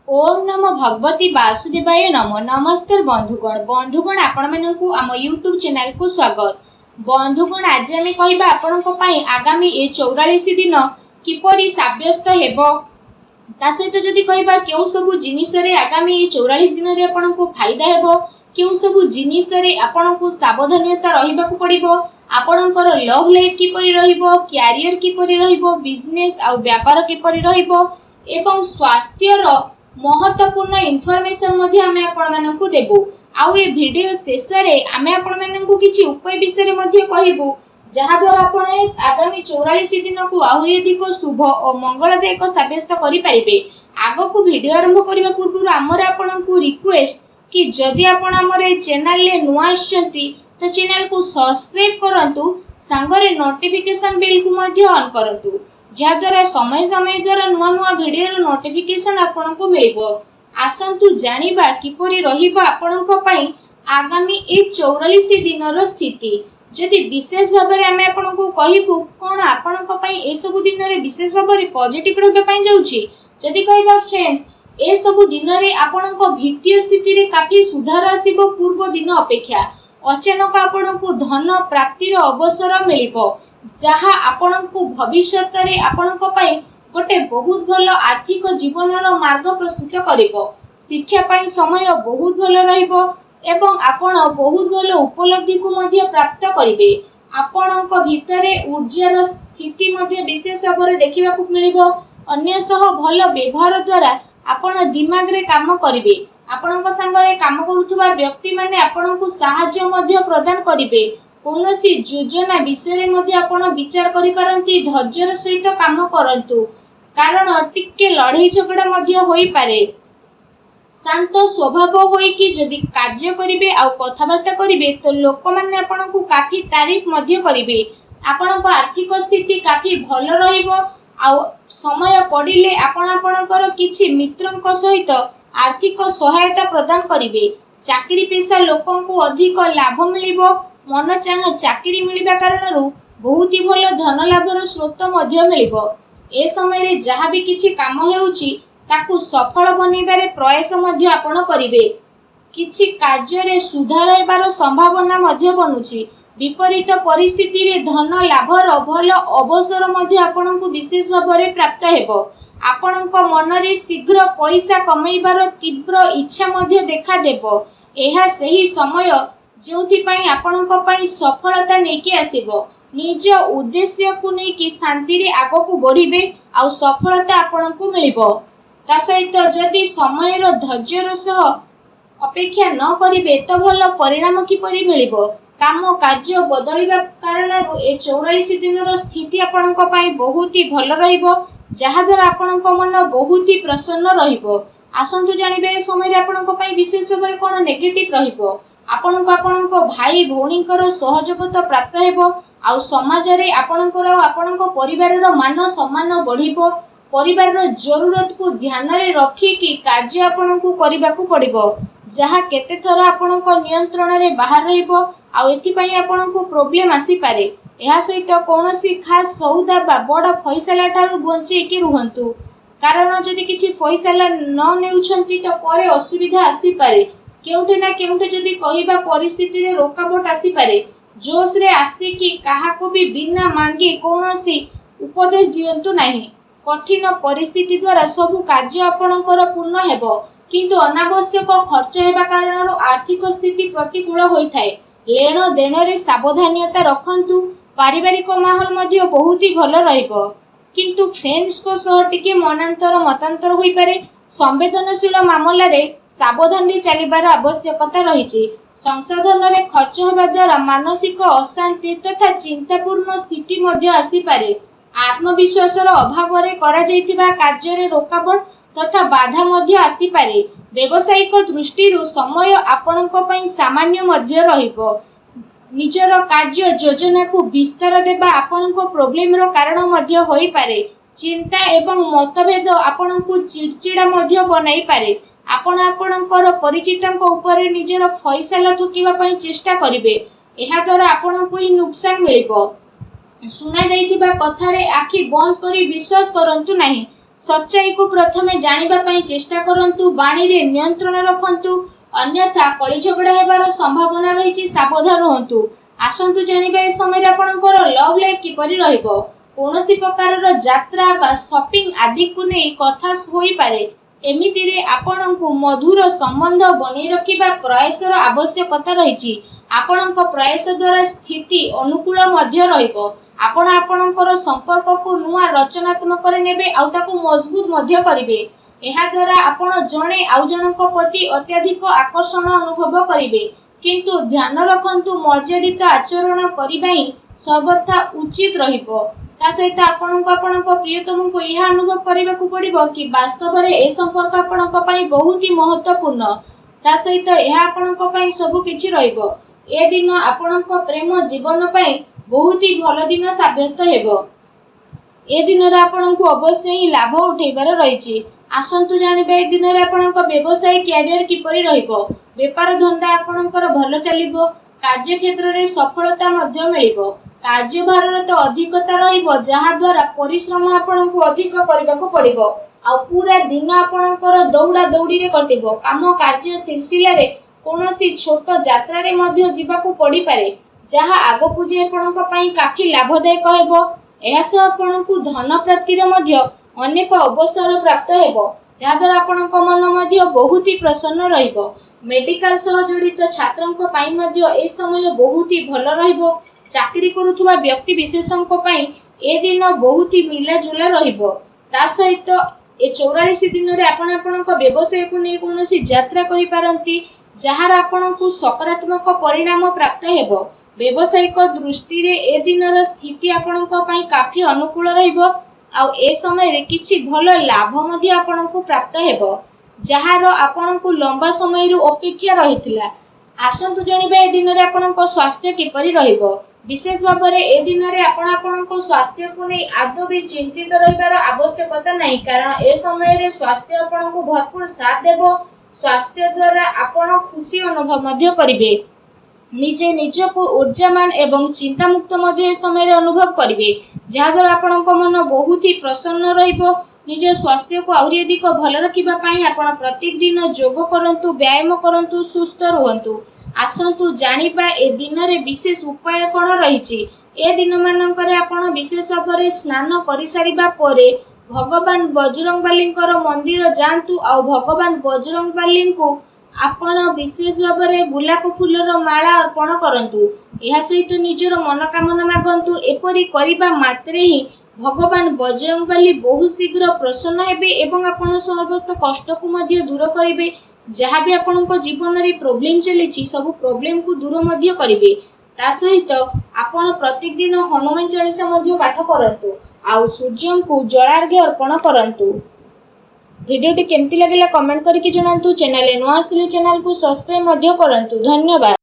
ओम नमो भगवती वासुदेवाय नमो। नमस्कार बंधुगण आपण मानकु आम यूट्यूब चैनल को स्वागत। बंधुगण आज आम कहबा आपनक पई आगामी ए 44 दिन किपरि साब्यस्त हेबो ता सहित जदि कहबा केउ सब जिनिस रे आगामी ए 44 दिन रे आपनक फायदा हेबो, केउ सब जिनिस रे आपनक सावधानता रहिबाकू पड़िबो, आपनकर लव लाइफ किपरि रहिबो, कैरियर किपरि रहिबो, बिजनेस आ व्यापार किपरि रहिबो एवं स्वास्थ्य रो महत्वपूर्ण इनफॉरमेशन मध्ये आमे आपण मानकु देबो। आउ ए वीडियो शेष रे आमे आपण मानकु किछि उपाय विषय रे मध्ये कहिबो जहा द्वारा आपण आगामी 44 दिन को आहुरी अधिक शुभ और मंगलदायक साब्यस्त करि पारिबे। आगो को वीडियो आरंभ करिबा पूर्व हमर आपनकु रिक्वेस्ट कि जदि आपण हमर चैनल ले नुआ आछंती तो चैनल को सब्सक्राइब करंतु, संगरे नोटिफिकेशन बेल को मध्ये ऑन करंतु जहाद्वारा समय समय द्वारा नुआ नुआ वीडियो नोटिफिकेशन आपको मिलिबो। आसंतु जानिबा किपरि रहिबा आपनको पई आगामी ए 44 दिनर स्थिति। जदि विशेष भाबरे आमे आपनको कहिबु कोन आपनको पई ए सब दिन रे विशेष भाबरे पॉजिटिव रहबे पई जाउछि। जदि कहबा फ्रेंड्स ए सब दिन रे आपनको वित्तीय स्थिति रे काफी सुधार आसीबो पूर्व दिन अपेक्षा। अचानक आपनको धन प्राप्तिर अवसर मिलिबो जहा आपनकु भविष्यत रे आपनको पई गोटे बहुत भलो आर्थिक जीवनर मार्ग प्रस्तुत करिवो। शिक्षा पई समय बहुत भलो रहिबो एवं आपण बहुत भलो उपलब्धि को मध्ये प्राप्त करिवे। आपनक भितरे ऊर्जार स्थिति मध्ये विशेष भाबरे देखिबाकू मिलिबो। अन्य सह भलो व्यवहार द्वारा आपण दिमाग रे काम करिवे। आपनक संगरे काम करूथुबा व्यक्ति माने आपनकु सहाय्य मध्ये प्रदान करिवे। कौनसी योजना विषय मध्ये आपण विचार करि पारंती, धैर्यर सहित काम करंतु कारण टिके लड़ाई झगड़ा मध्ये होई पारे। शांत स्वभाव होई कि जदि कार्य करिवे आ कथावार्ता करिवे तो लोक माने आपनकु काफी तारीफ मध्ये करिवे। आपनक आर्थिक स्थिति काफी भलो रहिबो आ समय पड़िले आपण आपनकर किछि मित्रंक सहित आर्थिक सहायता प्रदान करिवे। चाकरी पेशा लोकंकु अधिक लाभ मिलिबो। मन चाह चाकरी मिलिबा कारणरू बहुत ही भलो धन लाभर स्रोत मध्ये मिलिबो। ए समय रे जहा भी किछि काम हेउची ताकू सफल बनेबारे प्रयास मध्ये आपण करिवे। किछि कार्य रे सुधार हेबार संभावना मध्ये बनुची। विपरीत परिस्थिति रे धन लाभर भलो अवसर मध्ये आपनकु विशेष भाबरे प्राप्त हेबो। आपनक मन रे शीघ्र पैसा कमाइबार तीव्र इच्छा मध्ये देखा देबो। एहा सही समय जोथि पई आपनक पई सफलता नेकी आसीबो। निज उद्देश्य को नेकी शांति रे आगो को बढ़िबे आ सफलता आपनकु मिलिबो। ता सहित जदि समय रो धैर्यर सह अपेक्षा न करिवे तो भलो परिणाम किपरि मिलिबो। काम कार्य बदलिबा कारणरू ए 44 दिनर स्थिति आपनक पई बहुत ही भलो रहिबो जहा द्वारा आपनक मन बहुत ही प्रसन्न रहिबो। आसंतु जानिबे ए समय रे आपनक पई विशेष भाबरे कोन नेगेटिव रहिबो। आपनक भाई भौणीकर सहयोगिता प्राप्त हेबो आ समाज रे आपनक परिवार रो मान सम्मान बढ़िबो। परिवार रो जरूरत को ध्यान रे रखी कि कार्य आपनकु करिबाकू पड़िबो जहा केते थर आपनक नियंत्रण रे बाहर रहिबो आ एथि पई आपनकु प्रॉब्लम आसी पारे। एहा सहित कोनोसी खास सौदा बा बड़ फैसला ठारू बंचे कि रुहंतु कारण जदि किछि फैसला न नेउछंती तो परे असुविधा आसी पारे। केउठे ना केउठे जदि कहिबा परिस्थिति रे रोकावट आसी पारे। जोश रे आसी कि काहाको भी बिना मांगी कोनोसी उपदेश दियंतु नाही। कठिन परिस्थिति द्वारा सब कार्य आपनकर पूर्ण हेबो किंतु अनावश्यक खर्च हेबा कारणरो आर्थिक स्थिति प्रतिकूल होई थाए। लेन देन रे सावधानता रखंतु। पारिवारिक माहौल मध्ये बहुत ही भलो रहिबो किंतु फ्रेंड्स को सह टिके मनांतर मतांतर होई पारे। संवेदनशील मामला रे सावधान रे चलिबार आवश्यकता रहिछि। संसाधन रे खर्च हेबा द्वारा मानसिक अशांति तथा चिंतापूर्ण स्थिति मध्ये आसी पारे। आत्मविश्वास रो अभाव रे करा जायतिबा कार्य रे रोकावट तथा बाधा मध्ये आसी पारे। व्यवसायिक दृष्टि रो समय आपनक पई सामान्य मध्ये रहिबो। निजर कार्य योजना को विस्तार देबा आपनक प्रॉब्लम रो कारण मध्ये होई पारे। चिंता एवं मतभेद आपनकु चिड़चिड़ा मध्ये बनाई पारे। आपण आपणकर परिचितंक ऊपर निजर फैसला थुकिबा पई चेष्टा करिवे। एहा द्वारा आपणकु ही नुकसान मिलिबो। सुना जाइतिबा कथा रे आखि बंद करी विश्वास करंतु नाही। सच्चाई को प्रथमे जानिबा पई चेष्टा करंतु, बाणी रे नियंत्रण रखंतु, अन्यथा कଳି झगड़ा हेबार संभावना रहिछि, सावधान रहंतु। आसंतु जानिबा ए समय आपणकर लव लाइफ किपरि रहइबो। कोनोसी प्रकारर यात्रा बा शॉपिंग आदि को नै कथा होई पारे। एमितिरे आपणको मधुर संबंध बनै रखिबा प्रयासर आवश्यकता रहिछि। आपणक प्रयास द्वारा स्थिति अनुकूल मध्य रहिबो। आपण आपणकर संपर्क को नुआ रचनात्मक रे नेबे आउ ताकू मजबूत मध्य करिवे। एहा द्वारा आपण जणे आउ जनक प्रति अत्यधिक आकर्षण अनुभव करिवे, किंतु ध्यान रखंतु मर्यादित आचरण करिबा ही सर्वथा उचित रहिबो। ता सहित आपणको आपणको प्रियतम को यह अनुभव करबा को पड़िबो कि वास्तव रे ए संपर्क आपणको पई बहुत ही महत्वपूर्ण। ता सहित यह आपणको पई सब किछि रहिबो। ए दिन आपणको प्रेम जीवन पई बहुत ही भल दिन साब्यस्त हेबो। ए दिन रे आपणको अवश्य ही लाभ उठेबार रहिछि। आसंतु जानिबे ए दिन रे आपणको व्यवसाय कैरियर किपरि रहिबो। व्यापार धंदा आपणकर भल चलिबो। कार्य क्षेत्र रे सफलता मध्य मिलिबो। कार्यभार तो अधिकता रहिबो, जहा द्वारा परिश्रम आपणको अधिक करबाको पड़िबो। आ पूरा दिन आपणकर दौड़ा दौड़ी रे कटिबो। काम कार्य सिलसिला रे कोनोसी छोट यात्रा रे मध्य जीवाको पड़ी पारे, जहा आगकु जे आपणको पई काफी लाभदायक हेबो। एहास आपणको धन प्राप्ति रे मध्य अनेक अवसर प्राप्त हेबो, जहा द्वारा आपणको मन मध्य बहुत ही प्रसन्न रहिबो। मेडिकल सह जड़ित छात्रंको पई मध्य ए समय बहुत ही भल रहिबो। चाकरी करुथुवा व्यक्ति विशेषंको पई ए दिन बहुत ही मिलाजुला रहिबो। ता सहित ए 44 दिन रे आपणको व्यवसाय को नै कोनोसी यात्रा करि पारंती, जहार आपणको सकारात्मक परिणाम प्राप्त हेबो। व्यवसायिक दृष्टि रे ए दिनर स्थिति आपणको पई काफी अनुकूल रहिबो। आ ए समय रे किछि भल लाभ मध्य आपणको प्राप्त हेबो, जहार आपणको लंबा समय रु अपेक्षा रहितला। आसंतु जानिबा ए दिन रे आपणको स्वास्थ्य किपरि रहिबो। विशेष भाव में ए दिन में आपणको स्वास्थ्य को नहीं आदौ भी चिंतित रहिबार आवश्यकता नहीं, कारण ए समय रे स्वास्थ्य आपणको भरपूर साथ देबो। स्वास्थ्य द्वारा आपण खुशी अनुभव मध्य करिवे। निजे निज को ऊर्जामान एवं चिंतामुक्त मध्य ए समय रे अनुभव करिवे, जहा द्वारा आपणको मन बहुत ही प्रसन्न रहिबो। निज स्वास्थ्य को आउरी अधिक भल रखिबा पई आपण प्रत्येक दिन योग करंतु, व्यायाम करंतु, सुस्थ रहंतु। आसंतु जानिबा ए दिन रे विशेष उपाय कोन रहिछि। ए दिन मानकरे आपण विशेष भाव में स्नान करि सारिबा परे भगवान बजरंगबलींकर मंदिर जांतु। आ भगवान बजरंगबली को आपण विशेष भाव में गुलाब फूलर माला अर्पण करंतु। एहा सहित निजर मनोकामना मागंतु। एपरि करिबा मात्रे ही भगवान बजरंगबली बहुत शीघ्र प्रसन्न हेबे एवं आपण समस्त कष्ट को मध्य दूर करिवे। जहाँ भी आपणको जीवन रे प्रॉब्लम चली सब प्रॉब्लम को दूर मध्य करिवे। ता सहित आपण प्रत्येक दिन हनुमान चालीसा मध्य पाठ करंतु। आउ सूर्य को जलार्घ्य अर्पण करंतु। वीडियो टी केमती लागला कमेंट करके जणांतु। चैनल नुआ आसले चैनल को सब्सक्राइब मध्य करंतु। धन्यवाद।